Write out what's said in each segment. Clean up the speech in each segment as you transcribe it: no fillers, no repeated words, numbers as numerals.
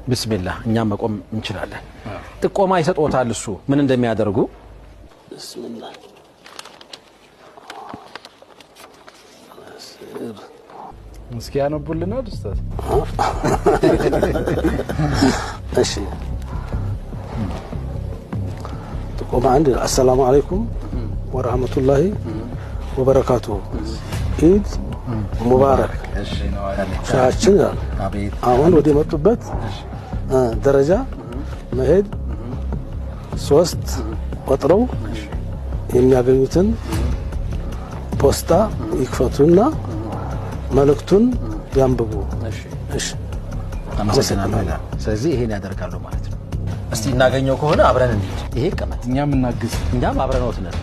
ቢስሚላህ እኛም መቆም እንችላለን። ጥቆማ ይሰጥዎታል እሱ ምን እንደሚያደርጉ። ቢስሚላህ እስኪ ያነቡልናል ኡስታዝ። እሺ ጥቆማ አንድ አሰላሙ አለይኩም ወራህመቱላሂ ወበረካቱሁ ኢድ ሙባረክ። ሻችን አሁን ወደ መጡበት ደረጃ መሄድ 3 ቆጥረው የሚያገኙትን ፖስታ ይክፈቱና መልእክቱን ያንብቡ። እሺ አመሰግናለሁ። ስለዚህ ይሄን ያደርጋሉ ማለት ነው። እስቲ እናገኘው ከሆነ አብረን እንሂድ። ይሄ ቀመጥ እኛም እናግዝ። እኛም አብረንዎት ነን።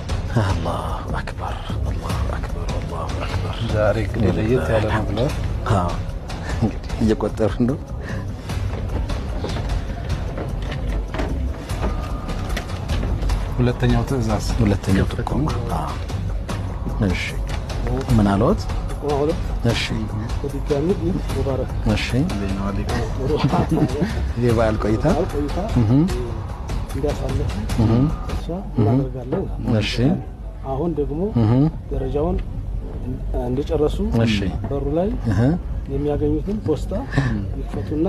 አላሁ አክበር አላሁ አክበር አላሁ አክበር። ዛሬ ግን ለየት ያለ ነው ብለው እንግዲህ እየቆጠርን ነው። ሁለተኛው ትዕዛዝ፣ ሁለተኛው ጥቆማ። እሺ ምን አለዎት? እሺ በድጋሚ ኢድ ሙባረክ። እሺ የበዓል ቆይታ እንዲያሳልፉ እሷ እናደርጋለን። እሺ አሁን ደግሞ ደረጃውን እንደጨረሱ በሩ ላይ የሚያገኙትን ፖስታ ይክፈቱና